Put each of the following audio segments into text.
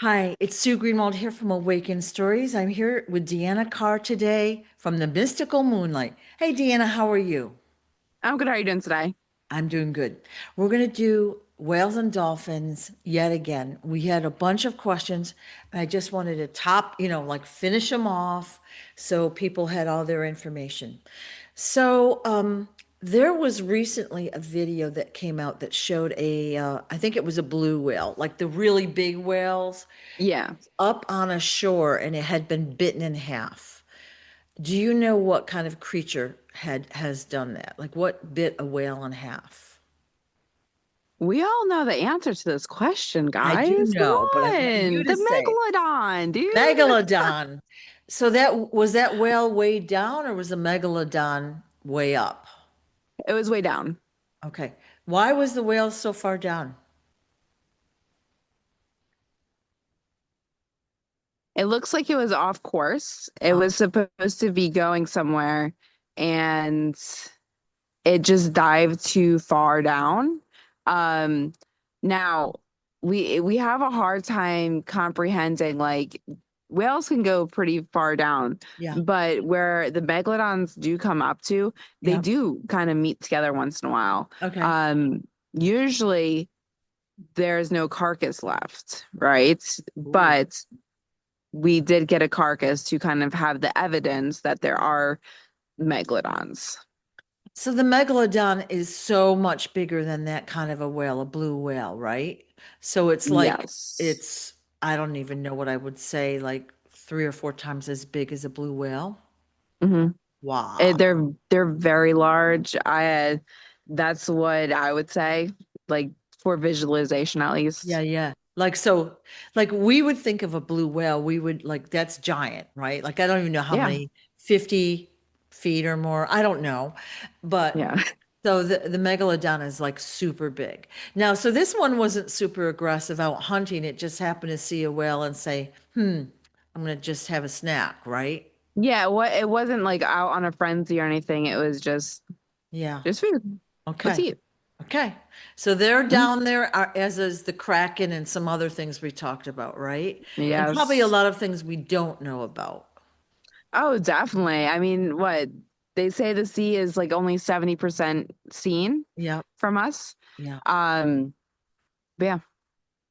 Hi, it's Sue Greenwald here from Awaken Stories. I'm here with Deanna Carr today from the Mystical Moonlight. Hey, Deanna, how are you? I'm good. How are you doing today? I'm doing good. We're going to do whales and dolphins yet again. We had a bunch of questions, and I just wanted to like finish them off so people had all their information. So, there was recently a video that came out that showed I think it was a blue whale, like the really big whales Yeah. up on a shore and it had been bitten in half. Do you know what kind of creature has done that? Like what bit a whale in half? We all know the answer to this question, I do guys. Come know, but I want you on. to The say megalodon, dude. megalodon. So that was that whale way down or was the megalodon way up? It was way down. Okay. Why was the whale so far down? It looks like it was off course. It Uh, was supposed to be going somewhere and it just dived too far down. Um, now we have a hard time comprehending like whales can go pretty far down, yeah. but where the megalodons do come up to, they Yeah. do kind of meet together once in a while. Okay. Usually there's no carcass left, right? Ooh. But we did get a carcass to kind of have the evidence that there are megalodons. So the megalodon is so much bigger than that kind of a whale, a blue whale, right? So it's like Yes. it's I don't even know what I would say, like three or four times as big as a blue whale. hmm Wow. They're very large. I That's what I would say, like for visualization at Yeah, least. yeah. Like we would think of a blue whale, we would like that's giant, right? Like I don't even know how Yeah, many, 50 feet or more. I don't know. But yeah. so the megalodon is like super big. Now, so this one wasn't super aggressive out hunting. It just happened to see a whale and say, I'm gonna just have a snack, right? Yeah, what it wasn't like out on a frenzy or anything. It was Yeah. just food. Let's Okay. eat. Okay. So they're Mhm. down there, as is the Kraken and some other things we talked about, right? And probably a Yes. lot of things we don't know about. Oh, definitely. I mean, what they say the sea is like only 70% seen Yeah. from us. Yeah. Um, but yeah.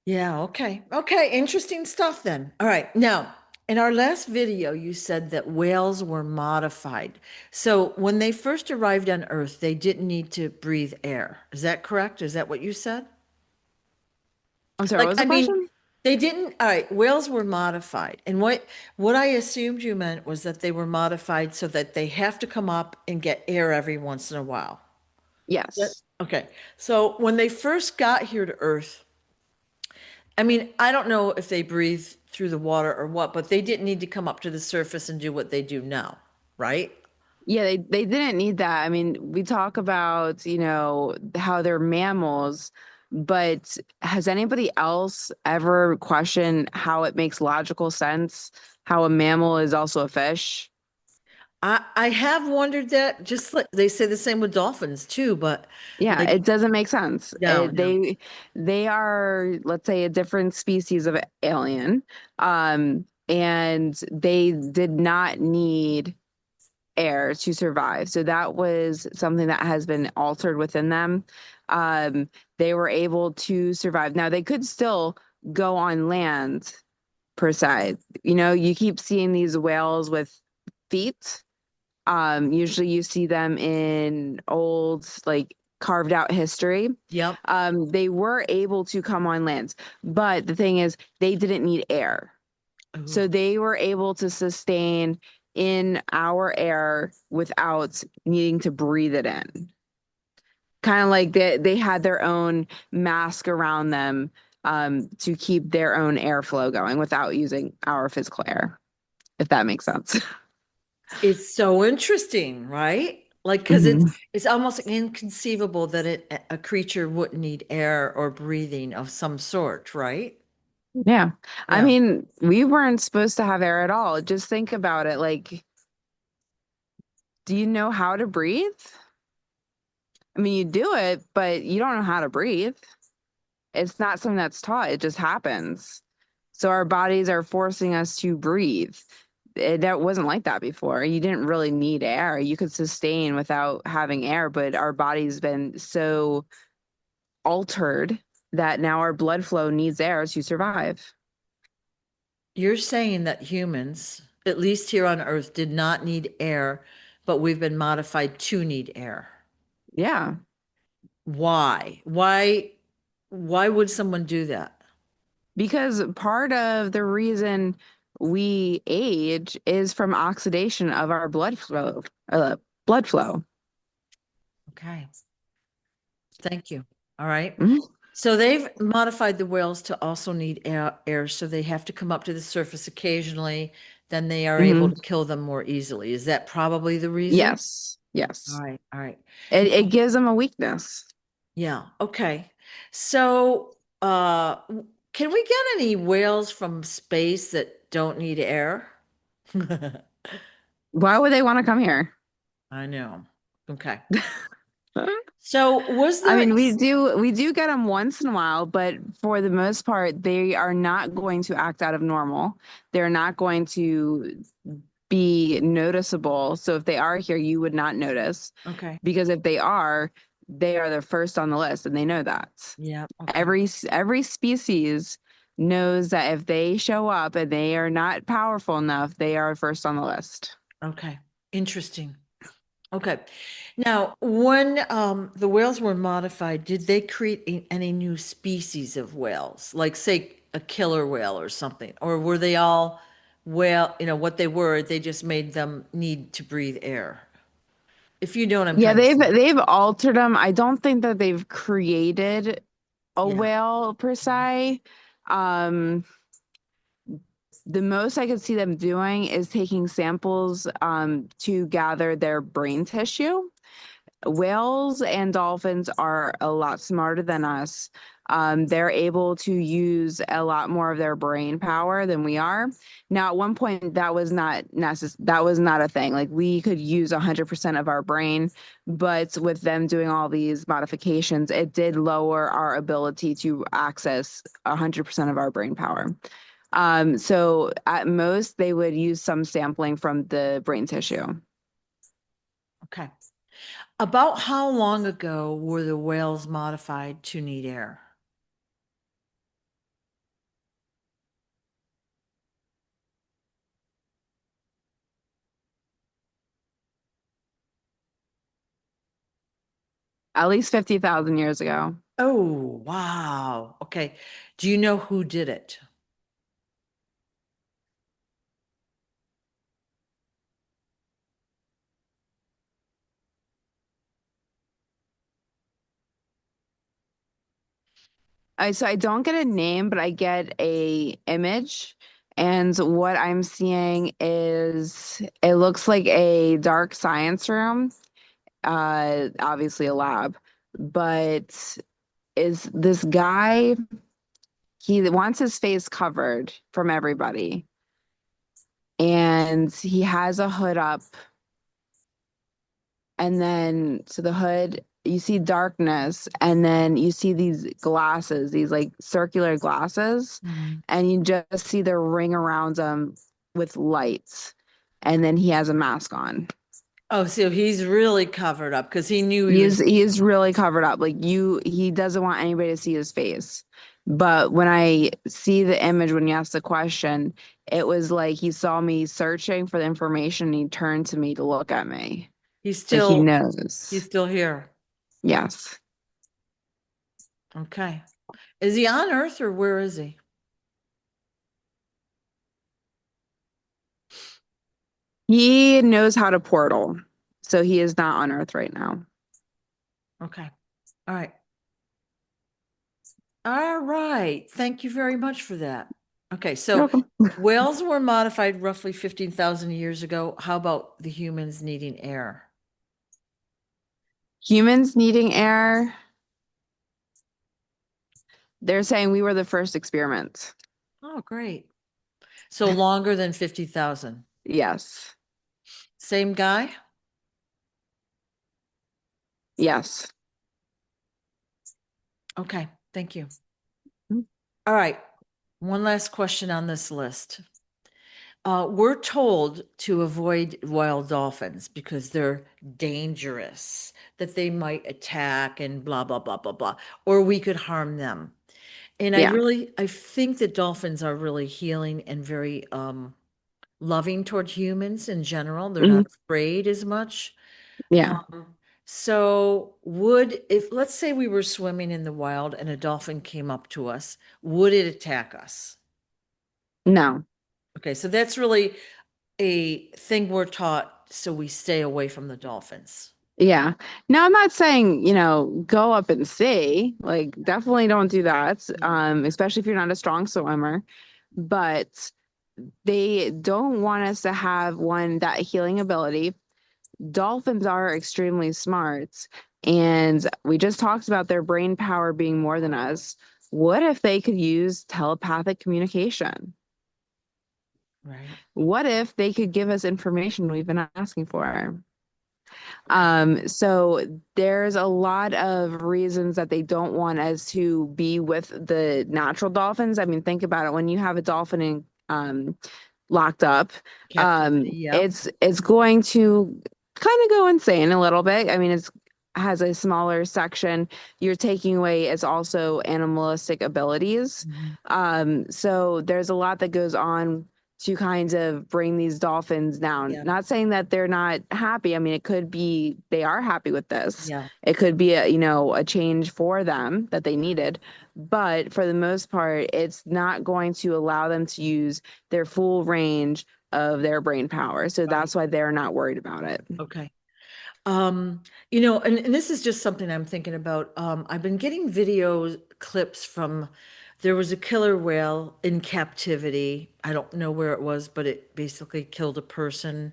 Yeah, okay. Okay, interesting stuff then. All right. Now, in our last video, you said that whales were modified. So when they first arrived on Earth, they didn't need to breathe air. Is that correct? Is that what you said? I'm sorry, what Like, was I the mean, question? they didn't, all right, whales were modified. And what I assumed you meant was that they were modified so that they have to come up and get air every once in a while. Yep. Yes. Okay. So when they first got here to Earth, I mean, I don't know if they breathe through the water or what, but they didn't need to come up to the surface and do what they do now, right? Yeah, they didn't need that. I mean, we talk about, how they're mammals, but has anybody else ever questioned how it makes logical sense how a mammal is also a fish? I have wondered that, just like they say the same with dolphins too, but Yeah, like, it doesn't make sense. no, no. They are, let's say, a different species of alien, and they did not need air to survive. So that was something that has been altered within them. Um, they were able to survive. Now they could still go on land per se. You keep seeing these whales with feet. Usually you see them in old, like carved out history. Yep. They were able to come on land, but the thing is, they didn't need air. So Ooh. they were able to sustain in our air without needing to breathe it in. Kind of like they had their own mask around them to keep their own airflow going without using our physical air, if that makes sense. It's so interesting, right? Like, because it's hmm it's almost inconceivable that a creature wouldn't need air or breathing of some sort, right? Yeah. I Yeah. mean, we weren't supposed to have air at all. Just think about it. Like, do you know how to breathe? I mean, you do it, but you don't know how to breathe. It's not something that's taught, it just happens. So our bodies are forcing us to breathe. That wasn't like that before. You didn't really need air. You could sustain without having air, but our body's been so altered that now our blood flow needs air to survive. You're saying that humans, at least here on Earth, did not need air, but we've been modified to need air. Yeah, Why? Why would someone do that? because part of the reason we age is from oxidation of our blood flow. Blood flow. Okay, thank you. All right. Mhm. So they've modified the whales to also need air, so they have to come up to the surface occasionally. Then they are able Hmm. to kill them more easily. Is that probably the reason? Yes, All yes. right, all right. It gives them a weakness. Yeah, okay. So, can we get any whales from space that don't need air? Why would they want to come here? I know. Okay. So, was I there, mean, we do get them once in a while, but for the most part, they are not going to act out of normal. They're not going to be noticeable. So if they are here, you would not notice okay. because if they are the first on the list, and they know that. Yeah, okay. Every species knows that if they show up and they are not powerful enough, they are first on the list. Okay. Interesting. Okay. Now, when the whales were modified, did they create any new species of whales? Like, say, a killer whale or something? Or were they all what they were, they just made them need to breathe air? If you know what I'm Yeah, trying to say. they've altered them. I don't think that they've created a Yeah. whale per se. Um, the most I could see them doing is taking samples to gather their brain tissue. Whales and dolphins are a lot smarter than us. They're able to use a lot more of their brain power than we are. Now, at one point, that was not a thing. Like we could use 100% of our brain, but with them doing all these modifications, it did lower our ability to access 100% of our brain power. So at most, they would use some sampling from the brain tissue. Okay. About how long ago were the whales modified to need air? At least 50,000 years ago. Oh, wow. Okay. Do you know who did it? So I don't get a name, but I get a image. And what I'm seeing is it looks like a dark science room, obviously a lab, but is this guy, he wants his face covered from everybody. And he has a hood up. And then, so the hood, you see darkness, and then you see these glasses, these like circular glasses, Mhm. and you just see the ring around them with lights. And then he has a mask on. Oh, so he's really covered up because he knew he He was. is he is really covered up. He doesn't want anybody to see his face. But when I see the image when you ask the question, it was like he saw me searching for the information and he turned to me to look at me. He's Like he still he's knows. still here. Yes. Okay. Is he on Earth or where is he? He knows how to portal. So he is not on Earth right now. Okay. All right. All right. Thank you very much for that. Okay, You're so welcome. whales were modified roughly 15,000 years ago. How about the humans needing air? Humans needing air. They're saying we were the first experiment. Oh, great. So longer than 50,000. Yes. Same guy? Yes. Okay, thank you. All right. One last question on this list. We're told to avoid wild dolphins because they're dangerous, that they might attack and blah, blah, blah, blah, blah, or we could harm them. And Yeah. I think that dolphins are really healing and very loving toward humans in general. They're Mhm. not afraid as much. Yeah. Um, so would, if, let's say we were swimming in the wild and a dolphin came up to us, would it attack us? No. Okay, so that's really a thing we're taught so we stay away from the dolphins. Yeah. Now, I'm not saying, go up and see. Like, definitely don't do that, Yeah. especially if you're not a strong swimmer. But they don't want us to have that healing ability. Dolphins are extremely smart, and we just talked about their brain power being more than us. What if they could use telepathic communication? Right. What if they could give us information we've been asking for? Okay. So there's a lot of reasons that they don't want us to be with the natural dolphins. I mean, think about it. When you have a dolphin locked up, Captivity. Yeah. it's going to kind of go insane a little bit. I mean, it's has a smaller section. You're taking away its also animalistic abilities. Mhm. So there's a lot that goes on to kind of bring these dolphins down. Yeah. Not saying that they're not happy. I mean, it could be they are happy with this. Yeah. It could be a change for them that they needed. But for the most part, it's not going to allow them to use their full range of their brain power. So Right. that's why they're not worried about it. Okay. And this is just something I'm thinking about. I've been getting clips from there was a killer whale in captivity. I don't know where it was, but it basically killed a person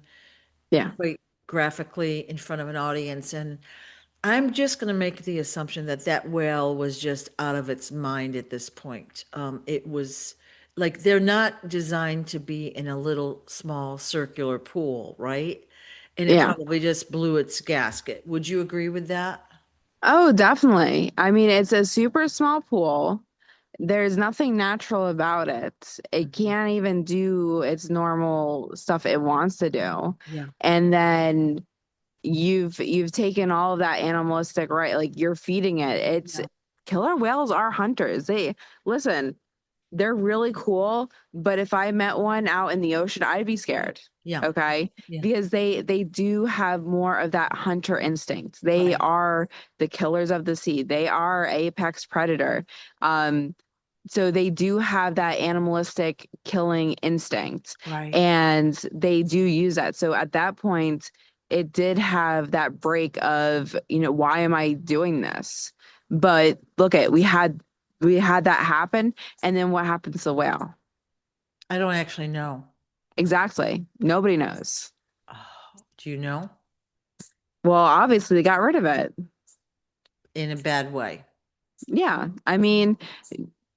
Yeah. quite graphically in front of an audience. And I'm just going to make the assumption that that whale was just out of its mind at this point. It was like they're not designed to be in a little small circular pool, right? And it Yeah. probably just blew its gasket. Would you agree with that? Oh, definitely. I mean, it's a super small pool. There's nothing natural about it. It Mhm. can't even do its normal stuff it wants to do. Yeah, And then you've taken all of that animalistic, right? Like you're feeding it. It's yeah, killer whales are hunters. They listen, they're really cool, but if I met one out in the ocean, I'd be scared. yeah, Okay? yeah. Because they do have more of that hunter instinct. They Right, are the killers of the sea. They are apex predator. Um, so they do have that animalistic killing instinct, right. and they do use that. So at that point, it did have that break of, why am I doing this? But look at we had that happen, and then what happens to the whale? I don't actually know. Exactly. Nobody knows. Oh, do you know? Well, obviously they got rid of it. In a bad way. Yeah. I mean,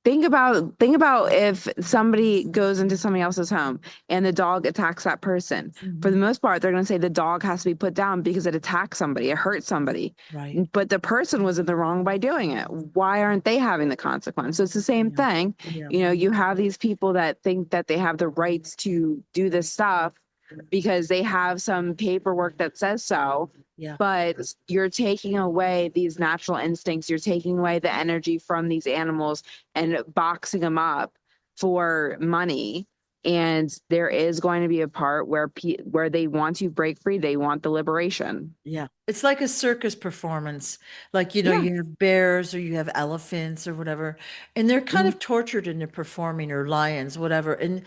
think about if somebody goes into somebody else's home and the dog attacks that person. For the Mhm. most part, they're going to say the dog has to be put down because it attacked somebody, it hurt somebody. Right. But the person was in the wrong by doing it. Why aren't they having the consequence? So it's the same Yeah, thing. yeah, You have these people that think that they have the rights to do this stuff because they have some paperwork that says so, yeah, but you're taking away these natural instincts, you're taking away the energy from these animals and boxing them up for money. And there is going to be a part where they want to break free, they want the liberation. yeah. It's like a circus performance. Like, Yeah. you have bears or you have elephants or whatever, and they're kind Mhm. of tortured into performing, or lions, whatever. And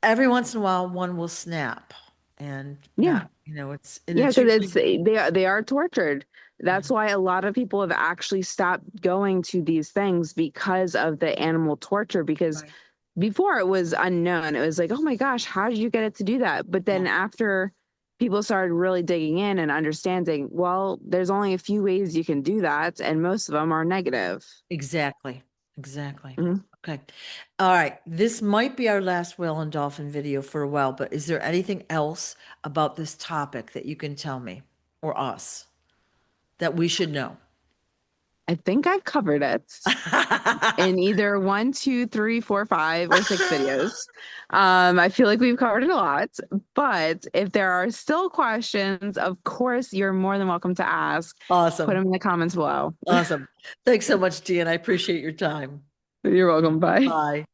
every once in a while, one will snap and Yeah. not, Yeah, it's because it's usually, they are tortured. yeah, That's why a lot of people have actually stopped going to these things because of the animal torture. Because right. before it was unknown, it was like, oh my gosh, how did you get it to do that? But Yeah, then after people started really digging in and understanding, well, there's only a few ways you can do that, and most of them are negative. exactly. Exactly. Mhm. Okay. All right. This might be our last whale and dolphin video for a while, but is there anything else about this topic that you can tell me or us that we should know? I think I've covered it in either one, two, three, four, five, or six videos. I feel like we've covered it a lot, but if there are still questions, of course, you're more than welcome to ask. Put Awesome. them in the comments below. Awesome. Thanks so much, Dean. I appreciate your time. You're welcome. Bye. Bye.